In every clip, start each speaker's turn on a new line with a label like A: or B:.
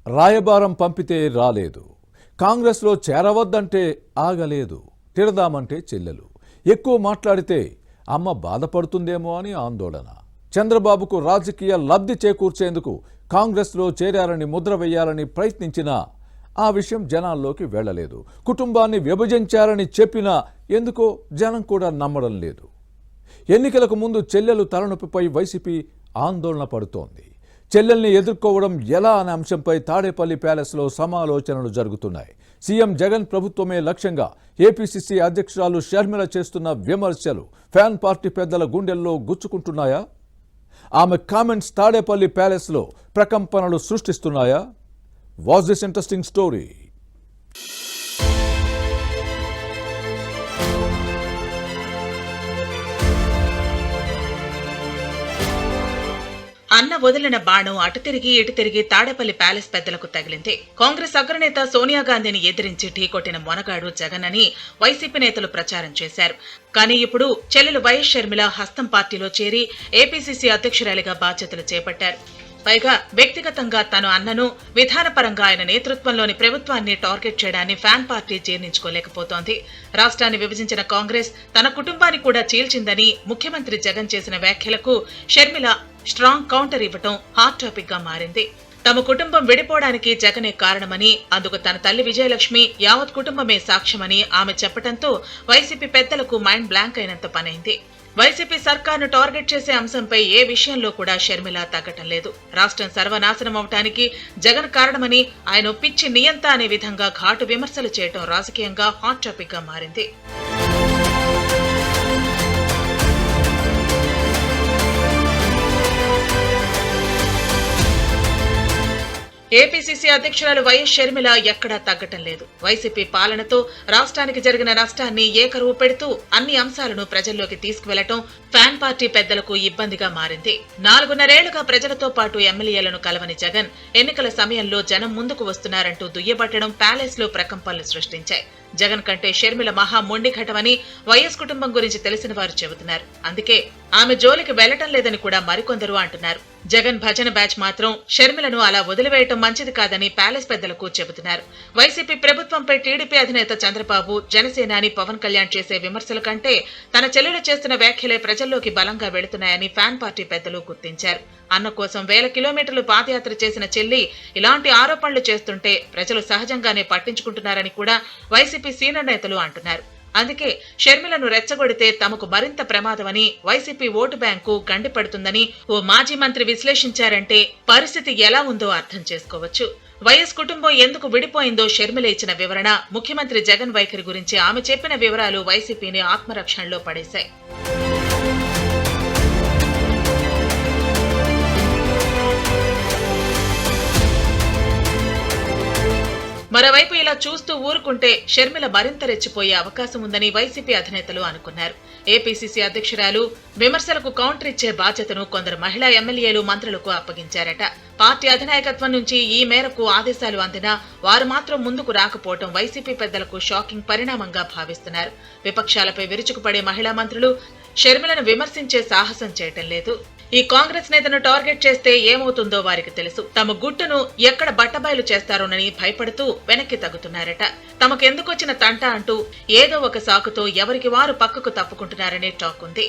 A: రాయబారం పంపితే రాలేదు, కాంగ్రెస్లో చేరవద్దంటే ఆగలేదు, తిడదామంటే చెల్లెలు, ఎక్కువ మాట్లాడితే అమ్మ బాధపడుతుందేమో అని ఆందోళన. చంద్రబాబుకు రాజకీయ లబ్ధి చేకూర్చేందుకు కాంగ్రెస్లో చేరారని ముద్ర వేయాలని ప్రయత్నించినా ఆ విషయం జనాల్లోకి వెళ్లలేదు. కుటుంబాన్ని విభజించారని చెప్పినా ఎందుకో జనం కూడా నమ్మడం లేదు. ఎన్నికలకు ముందు చెల్లెలు తలనొప్పిపై వైసీపీ ఆందోళన పడుతోంది. చెల్లెల్ని ఎదుర్కోవడం ఎలా అనే అంశంపై తాడేపల్లి ప్యాలెస్లో సమాలోచనలు జరుగుతున్నాయి. సీఎం జగన్ ప్రభుత్వమే లక్ష్యంగా ఏపీసీసీ అధ్యక్షురాలు షర్మిల చేస్తున్న విమర్శలు ఫ్యాన్ పార్టీ పెద్దల గుండెల్లో గుచ్చుకుంటున్నాయా? ఆమె కామెంట్స్ తాడేపల్లి ప్యాలెస్లో ప్రకంపనలు సృష్టిస్తున్నాయా? Watch this interesting story.
B: అన్న వదిలిన బాణం అటు తిరిగి ఇటు తిరిగి తాడేపల్లి ప్యాలెస్ పెద్దలకు తగిలింది. కాంగ్రెస్ అగ్రనేత సోనియా గాంధీని ఎదిరించి ఢీకొట్టిన మొనగాడు జగన్ అని వైసీపీ నేతలు ప్రచారం చేశారు. కానీ ఇప్పుడు చెల్లెలు వైఎస్ షర్మిల హస్తం పార్టీలో చేరి ఏపీసీసీ అధ్యక్షురాలిగా బాధ్యతలు చేపట్టారు. పైగా వ్యక్తిగతంగా తను అన్నను, విధానపరంగా ఆయన నేతృత్వంలోని ప్రభుత్వాన్ని టార్గెట్ చేయడాన్ని ఫ్యాన్ పార్టీ జీర్ణించుకోలేకపోతోంది. రాష్ట్రాన్ని విభజించిన కాంగ్రెస్ తన కుటుంబాన్ని కూడా చీల్చిందని ముఖ్యమంత్రి జగన్ చేసిన వ్యాఖ్యలకు షర్మిల స్ట్రాంగ్ కౌంటర్ ఇవ్వటం హాట్ టాపిక్ గా మారింది. తమ కుటుంబం విడిపోవడానికి జగనే కారణమని, అందుకు తన తల్లి విజయలక్ష్మి యావత్ కుటుంబమే సాక్ష్యమని ఆమె చెప్పడంతో వైసీపీ పెద్దలకు మైండ్ బ్లాంక్ అయినంత పనైంది. వైసీపీ సర్కార్ను టార్గెట్ చేసే అంశంపై ఏ విషయంలో కూడా షర్మిల తగ్గటం లేదు. రాష్ట్రం సర్వనాశనం అవటానికి జగన్ కారణమని, ఆయన పిచ్చి నియంత అనే విధంగా ఘాటు విమర్శలు చేయటం రాజకీయంగా హాట్ టాపిక్ గా మారింది. ఏపీసీసీ అధ్యక్షురాలు వైఎస్ షర్మిల ఎక్కడా తగ్గటం లేదు. వైసీపీ పాలనతో రాష్ట్రానికి జరిగిన నష్టాన్ని ఏకరువు పెడుతూ అన్ని అంశాలను ప్రజల్లోకి తీసుకువెళ్లటం ఫ్యాన్ పార్టీ పెద్దలకు ఇబ్బందిగా మారింది. 4.5 ఏళ్లుగా ప్రజలతో పాటు ఎమ్మెల్యేలను కలవని జగన్ ఎన్నికల సమయంలో జనం ముందుకు వస్తున్నారంటూ దుయ్యబట్టడం ప్యాలెస్ లో ప్రకంపనలు సృష్టించాయి. జగన్ కంటే షర్మిల మహా మొండిఘటమని వైఎస్ కుటుంబం గురించి తెలిసిన వారు చెబుతున్నారు. అందుకే ఆమె జోలికి వెళ్లటం లేదని కూడా మరికొందరు అంటున్నారు. జగన్ భజన బ్యాచ్ మాత్రం షర్మిలను అలా వదిలివేయటం మంచిది కాదని ప్యాలెస్ పెద్దలకు చెబుతున్నారు. వైసీపీ ప్రభుత్వంపై టీడీపీ అధినేత చంద్రబాబు, జనసేనాని పవన్ కళ్యాణ్ చేసే విమర్శల కంటే తన చెల్లెలు చేస్తున్న వ్యాఖ్యలే ప్రజల్లోకి బలంగా వెళుతున్నాయని ఫ్యాన్ పార్టీ పెద్దలు గుర్తించారు. అన్న కోసం 1000 కిలోమీటర్లు పాదయాత్ర చేసిన చెల్లి ఇలాంటి ఆరోపణలు చేస్తుంటే ప్రజలు సహజంగానే పట్టించుకుంటున్నారని కూడా వైసీపీ సీనియర్ నేతలు అంటున్నారు. అందుకే షర్మిలను రెచ్చగొడితే తమకు మరింత ప్రమాదమని, వైసీపీ ఓటు బ్యాంకు గండిపడుతుందని ఓ మాజీ మంత్రి విశ్లేషించారంటే పరిస్థితి ఎలా ఉందో అర్థం చేసుకోవచ్చు. వైఎస్ కుటుంబం ఎందుకు విడిపోయిందో షర్మిల ఇచ్చిన వివరణ, ముఖ్యమంత్రి జగన్ వైఖరి గురించి ఆమె చెప్పిన వివరాలు వైసీపీని ఆత్మరక్షణలో పడేశాయి. మరోవైపు ఇలా చూస్తూ ఊరుకుంటే షర్మిల మరింత రెచ్చిపోయే అవకాశం ఉందని వైసీపీ అధినేతలు అనుకున్నారు. ఏపీసీసీ అధ్యక్షురాలు విమర్శలకు కౌంటర్ ఇచ్చే బాధ్యతను కొందరు మహిళా ఎమ్మెల్యేలు, మంత్రులకు అప్పగించారట. పార్టీ అధినాయకత్వం నుంచి ఈ మేరకు ఆదేశాలు అందినా వారు మాత్రం ముందుకు రాకపోవడం వైసీపీ పెద్దలకు షాకింగ్ పరిణామంగా భావిస్తున్నారు. విపక్షాలపై విరుచుకుపడే మహిళా మంత్రులు షర్మిలను విమర్శించే సాహసం చేయటం లేదు. ఈ కాంగ్రెస్ నేతను టార్గెట్ చేస్తే ఏమవుతుందో వారికి తెలుసు. తమ గుట్టును ఎక్కడ బట్టబయలు చేస్తారోనని భయపడుతూ వెనక్కి తగ్గుతున్నారట. తమకెందుకొచ్చిన తంట అంటూ ఏదో ఒక సాకుతో ఎవరికి వారు పక్కకు తప్పుకుంటున్నారనే టాక్ ఉంది.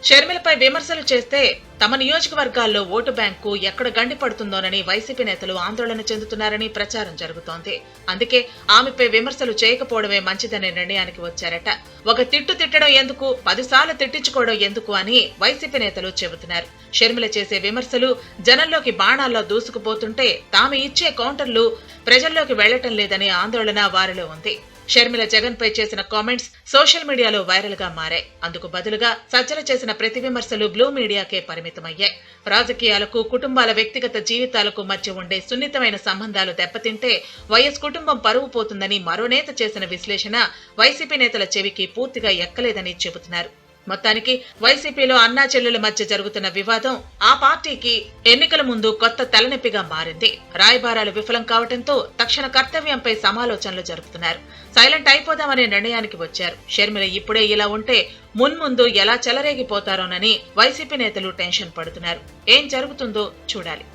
B: షర్మిలపై విమర్శలు చేస్తే తమ నియోజకవర్గాల్లో ఓటు బ్యాంకు ఎక్కడ గండిపడుతుందోనని వైసీపీ నేతలు ఆందోళన చెందుతున్నారని ప్రచారం జరుగుతోంది. అందుకే ఆమెపై విమర్శలు చేయకపోవడమే మంచిదనే నిర్ణయానికి వచ్చారట. ఒక తిట్టు తిట్టడం ఎందుకు, 10 సార్లు తిట్టించుకోవడం ఎందుకు అని వైసీపీ నేతలు చెబుతున్నారు. షర్మిల చేసే విమర్శలు జనంలోకి బాణాల్లో దూసుకుపోతుంటే తాము ఇచ్చే కౌంటర్లు ప్రజల్లోకి వెళ్లటం లేదనే ఆందోళన వారిలో ఉంది. షర్మిల జగన్ పై చేసిన కామెంట్స్ సోషల్ మీడియాలో వైరల్ గా మారాయి. అందుకు బదులుగా సజ్జల చేసిన ప్రతి విమర్శలు బ్లూ మీడియాకే పరిమితమయ్యాయి. రాజకీయాలకు, కుటుంబాల వ్యక్తిగత జీవితాలకు మధ్య ఉండే సున్నితమైన సంబంధాలు దెబ్బతింటే వైఎస్ కుటుంబం పరువు పోతుందని మరో నేత చేసిన విశ్లేషణ వైసీపీ నేతల చెవికి పూర్తిగా ఎక్కలేదని చెబుతున్నారు. మొత్తానికి వైసీపీలో అన్నా చెల్లెల మధ్య జరుగుతున్న వివాదం ఆ పార్టీకి ఎన్నికల ముందు కొత్త తలనొప్పిగా మారింది. రాయబారాలు విఫలం కావడంతో తక్షణ కర్తవ్యంపై సమాలోచనలు జరుపుతున్నారు. సైలెంట్ అయిపోదామనే నిర్ణయానికి వచ్చారు. షర్మిల ఇప్పుడే ఇలా ఉంటే మున్ముందు ఎలా చెలరేగిపోతారోనని వైసీపీ నేతలు టెన్షన్ పడుతున్నారు. ఏం జరుగుతుందో చూడాలి.